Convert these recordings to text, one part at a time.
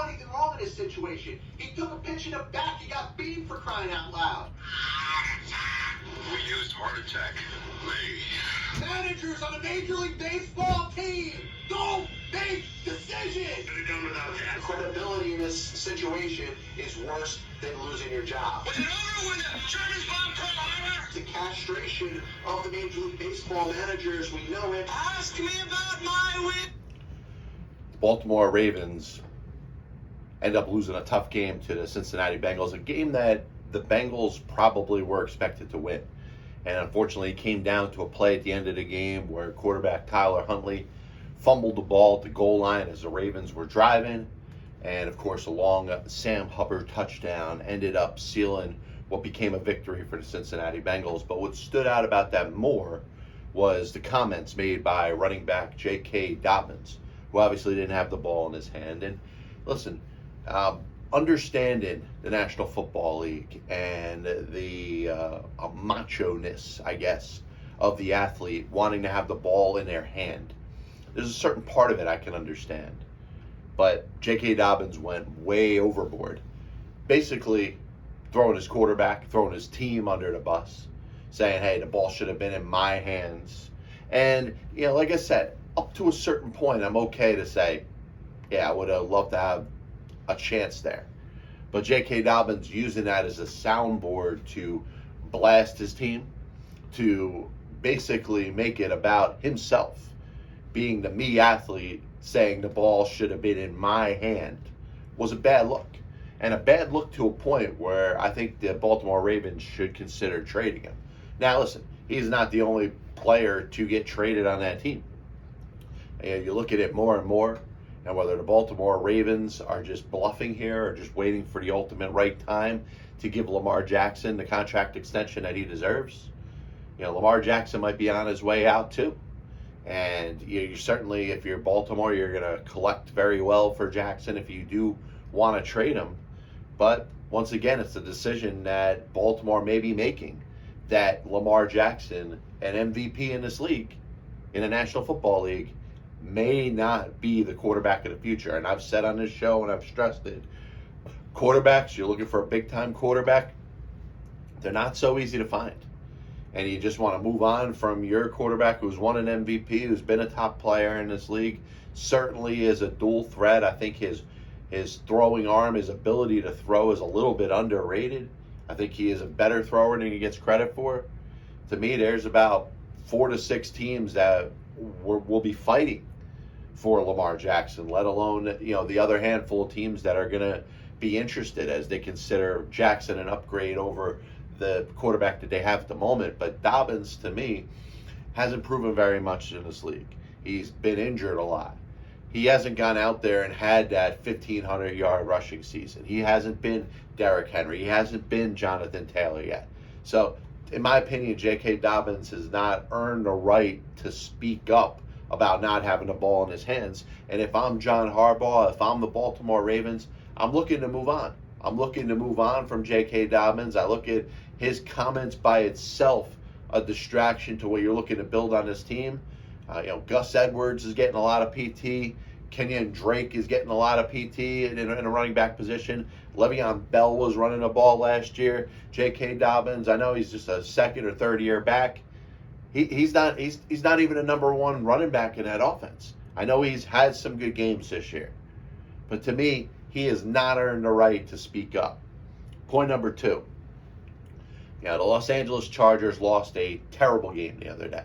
done anything wrong in this situation. He took a pitch in the back. He got beat for crying out loud. We used heart attack. Me. Managers on a Major League Baseball team don't make decisions. Could have done without that. Credibility in this situation is worse than losing your job. Was it over when the Germans bombed Pearl Harbor? The castration of the Major League Baseball managers, we know it. Ask me about my win. The Baltimore Ravens end up losing a tough game to the Cincinnati Bengals, a game that the Bengals probably were expected to win. And unfortunately, it came down to a play at the end of the game where quarterback Tyler Huntley fumbled the ball at the goal line as the Ravens were driving. And, of course, a long Sam Hubbard touchdown ended up sealing what became a victory for the Cincinnati Bengals. But what stood out about that more was the comments made by running back JK Dobbins, who obviously didn't have the ball in his hand. And listen, understanding the National Football League and the macho-ness, I guess, of the athlete wanting to have the ball in their hand, there's a certain part of it I can understand. But J.K. Dobbins went way overboard, basically throwing his quarterback, throwing his team under the bus, saying, hey, the ball should have been in my hands. And, like I said, up to a certain point, I'm okay to say, yeah, I would have loved to have a chance there. But J.K. Dobbins using that as a soundboard to blast his team, to basically make it about himself, being the me athlete, saying the ball should have been in my hand, was a bad look. And a bad look to a point where I think the Baltimore Ravens should consider trading him. Now listen, he's not the only player to get traded on that team. And you look at it more and more, and whether the Baltimore Ravens are just bluffing here or just waiting for the ultimate right time to give Lamar Jackson the contract extension that he deserves. Lamar Jackson might be on his way out too. And you certainly, if you're Baltimore, you're going to collect very well for Jackson if you do want to trade him. But once again, it's a decision that Baltimore may be making, that Lamar Jackson, an MVP in this league, in the National Football League, may not be the quarterback of the future. And I've said on this show, and I've stressed it, quarterbacks, you're looking for a big-time quarterback, they're not so easy to find. And you just want to move on from your quarterback who's won an MVP, who's been a top player in this league, certainly is a dual threat. I think his throwing arm, his ability to throw is a little bit underrated. I think he is a better thrower than he gets credit for. To me, there's about 4 to 6 teams that will be fighting for Lamar Jackson, let alone the other handful of teams that are going to be interested as they consider Jackson an upgrade over the quarterback that they have at the moment. But Dobbins, to me, hasn't proven very much in this league. He's been injured a lot. He hasn't gone out there and had that 1,500-yard rushing season. He hasn't been Derrick Henry. He hasn't been Jonathan Taylor yet. So, in my opinion, J.K. Dobbins has not earned the right to speak up about not having the ball in his hands. And if I'm John Harbaugh, if I'm the Baltimore Ravens, I'm looking to move on. I'm looking to move on from J.K. Dobbins. I look at his comments by itself a distraction to what you're looking to build on this team. Gus Edwards is getting a lot of PT. Kenyon Drake is getting a lot of PT in a running back position. Le'Veon Bell was running the ball last year. J.K. Dobbins, I know he's just a second or third year back. He's not even a number one running back in that offense. I know he's had some good games this year. But to me, he has not earned the right to speak up. Point number 2. The Los Angeles Chargers lost a terrible game the other day.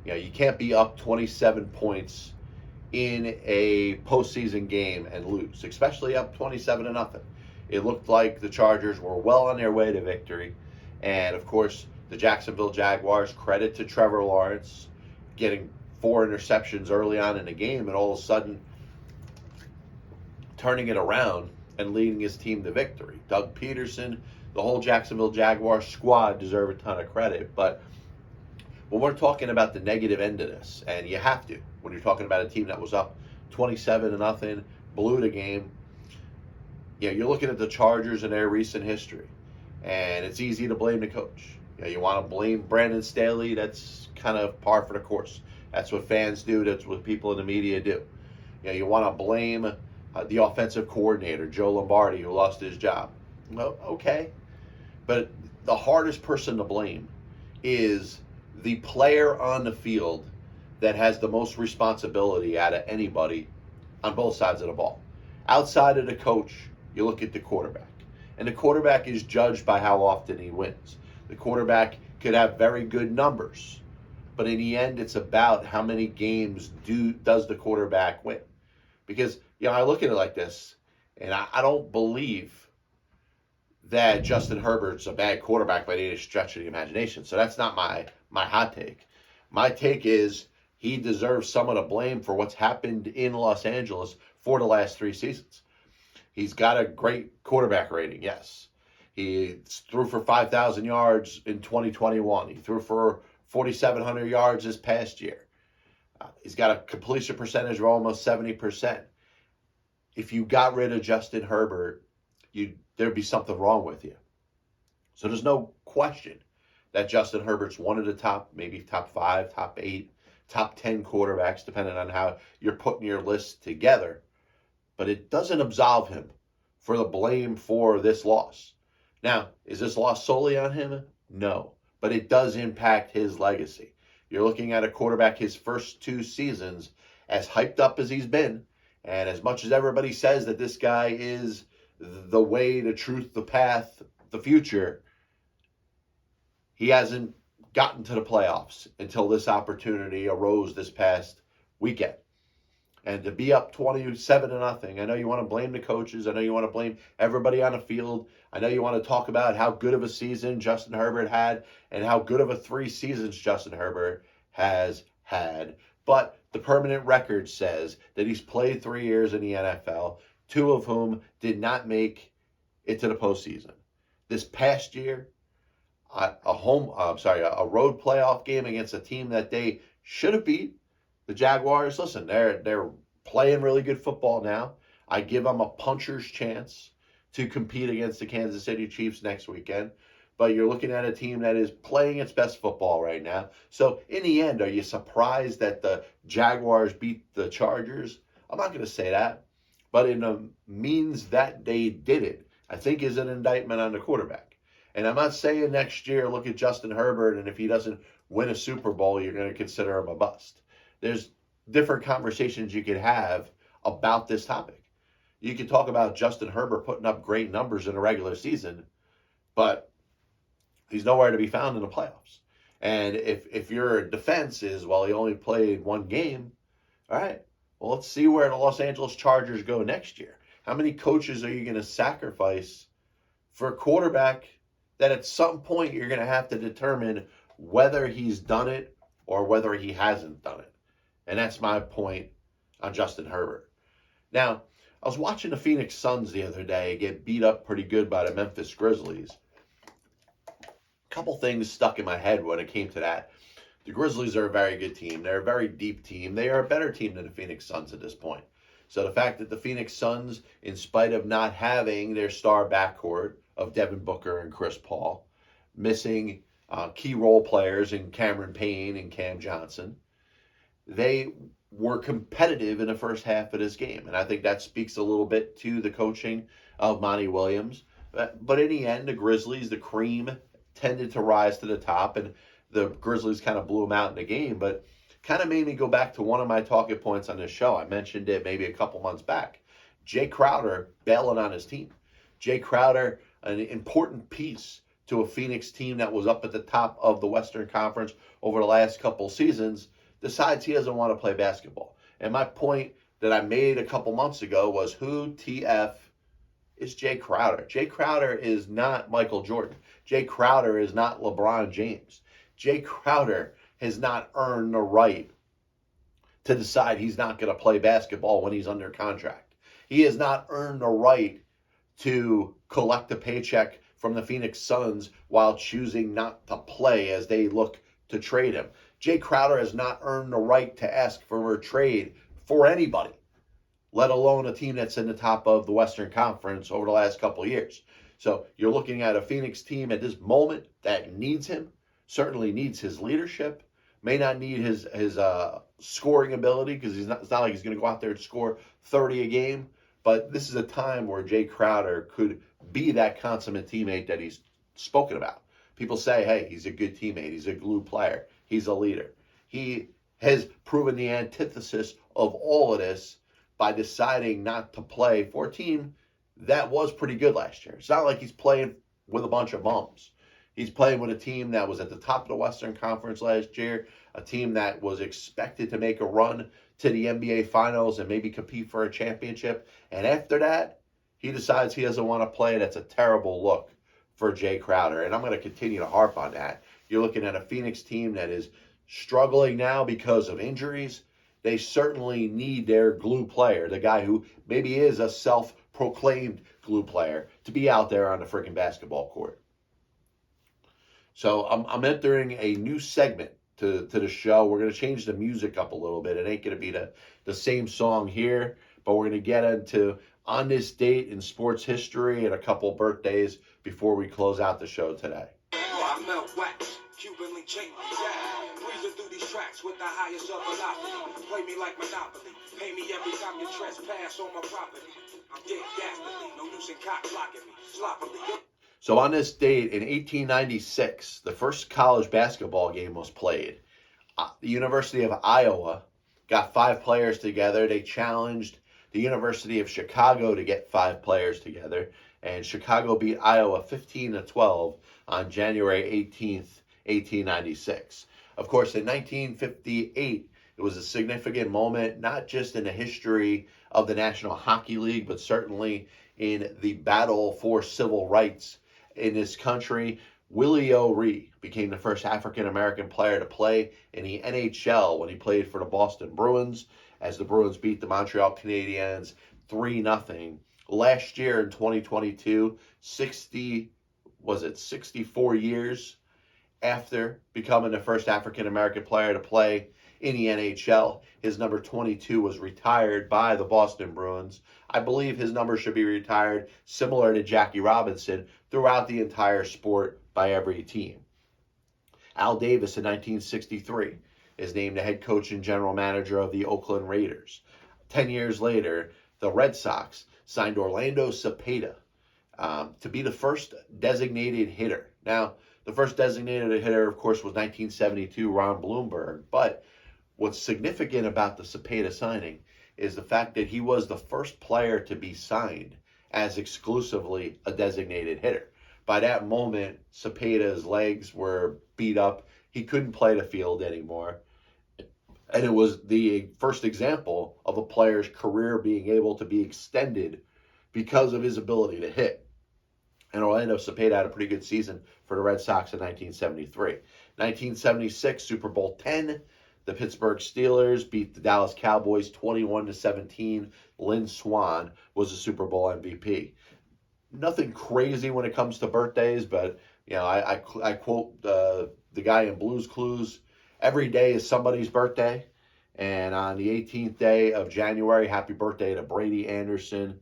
You can't be up 27 points in a postseason game and lose, especially up 27-0. It looked like the Chargers were well on their way to victory. And, of course, the Jacksonville Jaguars, credit to Trevor Lawrence, getting 4 interceptions early on in the game and all of a sudden turning it around and leading his team to victory. Doug Peterson, the whole Jacksonville Jaguars squad deserve a ton of credit. But when we're talking about the negative end of this, and you have to, when you're talking about a team that was up 27-0, blew the game, you're looking at the Chargers and their recent history. And it's easy to blame the coach. You want to blame Brandon Staley, that's kind of par for the course. That's what fans do. That's what people in the media do. You want to blame the offensive coordinator, Joe Lombardi, who lost his job. Well, okay. But the hardest person to blame is the player on the field that has the most responsibility out of anybody on both sides of the ball. Outside of the coach, you look at the quarterback. And the quarterback is judged by how often he wins. The quarterback could have very good numbers, but in the end, it's about how many games does the quarterback win. Because, I look at it like this, and I don't believe that Justin Herbert's a bad quarterback by any stretch of the imagination. So that's not my hot take. My take is he deserves some of the blame for what's happened in Los Angeles for the last 3 seasons. He's got a great quarterback rating, yes. He threw for 5,000 yards in 2021. He threw for 4,700 yards this past year. He's got a completion percentage of almost 70%. If you got rid of Justin Herbert, there'd be something wrong with you. So there's no question that Justin Herbert's one of the maybe top 5, top 8, top 10 quarterbacks, depending on how you're putting your list together. But it doesn't absolve him for the blame for this loss. Now, is this loss solely on him? No. But it does impact his legacy. You're looking at a quarterback his first 2 seasons, as hyped up as he's been, and as much as everybody says that this guy is the way, the truth, the path, the future, he hasn't gotten to the playoffs until this opportunity arose this past weekend. And to be up 27-0, I know you want to blame the coaches. I know you want to blame everybody on the field. I know you want to talk about how good of a season Justin Herbert had and how good of a 3 seasons Justin Herbert has had. But the permanent record says that he's played 3 years in the NFL, 2 of whom did not make it to the postseason. This past year, a road playoff game against a team that they should have beat, the Jaguars. Listen, they're playing really good football now. I give them a puncher's chance to compete against the Kansas City Chiefs next weekend. But you're looking at a team that is playing its best football right now. So in the end, are you surprised that the Jaguars beat the Chargers? I'm not going to say that. But in the means that they did it, I think is an indictment on the quarterback. And I'm not saying next year, look at Justin Herbert, and if he doesn't win a Super Bowl, you're going to consider him a bust. There's different conversations you could have about this topic. You could talk about Justin Herbert putting up great numbers in a regular season, but he's nowhere to be found in the playoffs. And if your defense is, well, he only played 1 game, all right, well, let's see where the Los Angeles Chargers go next year. How many coaches are you going to sacrifice for a quarterback that at some point you're going to have to determine whether he's done it or whether he hasn't done it? And that's my point on Justin Herbert. Now, I was watching the Phoenix Suns the other day get beat up pretty good by the Memphis Grizzlies. A couple things stuck in my head when it came to that. The Grizzlies are a very good team. They're a very deep team. They are a better team than the Phoenix Suns at this point. So the fact that the Phoenix Suns, in spite of not having their star backcourt of Devin Booker and Chris Paul, missing key role players in Cameron Payne and Cam Johnson, they were competitive in the first half of this game. And I think that speaks a little bit to the coaching of Monty Williams. But in the end, the Grizzlies, the cream, tended to rise to the top, and the Grizzlies kind of blew them out in the game. But kind of made me go back to one of my talking points on this show. I mentioned it maybe a couple months back. Jae Crowder bailing on his team. Jae Crowder, an important piece to a Phoenix team that was up at the top of the Western Conference over the last couple seasons, decides he doesn't want to play basketball. And my point that I made a couple months ago was, who TF is Jae Crowder? Jae Crowder is not Michael Jordan. Jae Crowder is not LeBron James. Jae Crowder has not earned the right to decide he's not going to play basketball when he's under contract. He has not earned the right to collect a paycheck from the Phoenix Suns while choosing not to play as they look to trade him. Jae Crowder has not earned the right to ask for a trade for anybody, let alone a team that's in the top of the Western Conference over the last couple of years. So you're looking at a Phoenix team at this moment that needs him, certainly needs his leadership, may not need his scoring ability, because it's not like he's going to go out there and score 30 a game, But this is a time where Jae Crowder could be that consummate teammate that he's spoken about. People say, hey, he's a good teammate. He's a glue player. He's a leader. He has proven the antithesis of all of this by deciding not to play for a team that was pretty good last year. It's not like he's playing with a bunch of bums. He's playing with a team that was at the top of the Western Conference last year, a team that was expected to make a run to the NBA Finals and maybe compete for a championship. And after that, he decides he doesn't want to play. That's a terrible look for Jae Crowder. And I'm going to continue to harp on that. You're looking at a Phoenix team that is struggling now because of injuries. They certainly need their glue player, the guy who maybe is a self-proclaimed glue player, to be out there on the freaking basketball court. So I'm entering a new segment to the show. We're going to change the music up a little bit. It ain't going to be the same song here, but we're going to get into on this date in sports history and a couple birthdays before we close out the show today. Oh, I melt wax, Cuban link chain, yeah. Breezing through these tracks with the highest of velocity. Play me like Monopoly. Pay me every time you trespass on my property. I'm dead dastardly, no use in cock blocking me. Sloppily. So on this date in 1896, the first college basketball game was played. The University of Iowa got 5 players together. They challenged the University of Chicago to get 5 players together. And Chicago beat Iowa 15-12 on January 18th, 1896. Of course, in 1958, it was a significant moment, not just in the history of the National Hockey League, but certainly in the battle for civil rights in this country. Willie O'Ree became the first African-American player to play in the NHL when he played for the Boston Bruins, as the Bruins beat the Montreal Canadiens 3-0. Last year in 2022, 64 years after becoming the first African-American player to play in the NHL, his number 22 was retired by the Boston Bruins. I believe his number should be retired, similar to Jackie Robinson, throughout the entire sport by every team. Al Davis in 1963 is named the head coach and general manager of the Oakland Raiders. 10 years later, the Red Sox signed Orlando Cepeda to be the first designated hitter. Now, the first designated hitter, of course, was 1972 Ron Blomberg, but what's significant about the Cepeda signing is the fact that he was the first player to be signed as exclusively a designated hitter. By that moment, Cepeda's legs were beat up. He couldn't play the field anymore. And it was the first example of a player's career being able to be extended because of his ability to hit. And Orlando Cepeda had a pretty good season for the Red Sox in 1973. 1976, Super Bowl 10. The Pittsburgh Steelers beat the Dallas Cowboys 21-17. Lynn Swann was the Super Bowl MVP. Nothing crazy when it comes to birthdays, but you know, I quote the guy in Blue's Clues: every day is somebody's birthday. And on the 18th day of January, happy birthday to Brady Anderson,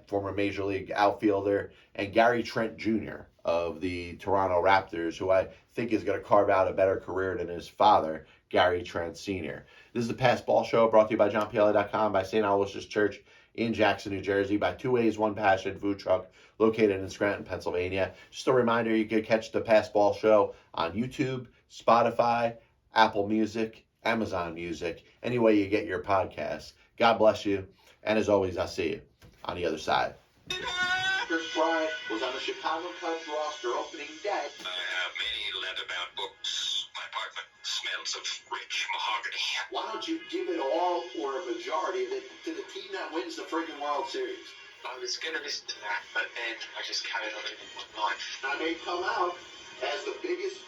former Major League outfielder, and Gary Trent Jr. of the Toronto Raptors, who I think is going to carve out a better career than his father, Gary Trent Sr. This is the Pass Ball Show, brought to you by JohnPielli.com, by St. Aloysius Church in Jackson, New Jersey, by 2 Ways, 1 Passion food truck located in Scranton, Pennsylvania. Just a reminder, you can catch the Pass Ball Show on YouTube, Spotify, Apple Music, Amazon Music, any way you get your podcasts. God bless you, and as always, I'll see you on the other side. Chris Bryant was on the Chicago Cubs roster opening day. I have many leather-bound books. My apartment smells of rich mahogany. Why don't you give it all or a majority of it to the team that wins the friggin' World Series? I was going to listen to that, but then I just carried on living my life. I may come out as the biggest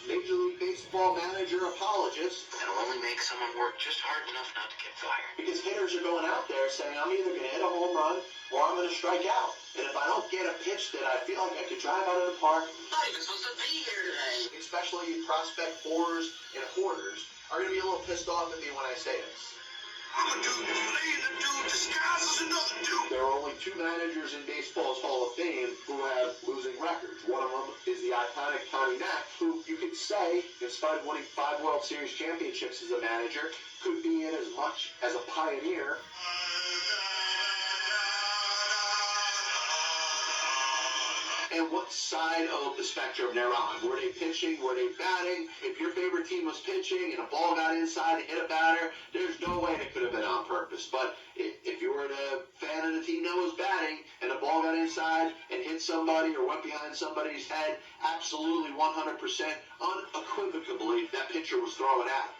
Major League Baseball manager apologist. That'll only make someone work just hard enough not to get fired. Because hitters are going out there saying, I'm either going to hit a home run or I'm going to strike out. And if I don't get a pitch that I feel like I could drive out of the park, I'm not even supposed to be here today. especially prospect fours and hoarders, are going to be a little pissed off at me when I say this. I'm a dude who's laying the dude disguised as another dude. There are only 2 managers in baseball's Hall of Fame who have losing records. One of them is the iconic Connie Mack, who you could say, in spite of winning 5 World Series championships as a manager, could be in as much as a pioneer. and what side of the spectrum they're on. Were they pitching? Were they batting? If your favorite team was pitching and a ball got inside and hit a batter, there's no way it could have been on purpose. But if you were a fan of the team that was batting and the ball got inside and hit somebody or went behind somebody's head, absolutely 100% unequivocally that pitcher was throwing at him.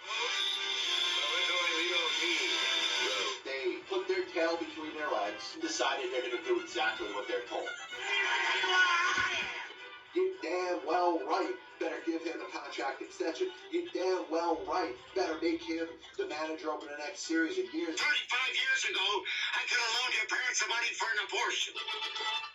They put their tail between their legs and decided they're going to do exactly what they're told. You damn well right better give him a contract extension. You damn well right better make him the manager over the next series of years. 35 years ago, I could have loaned your parents some money for an abortion.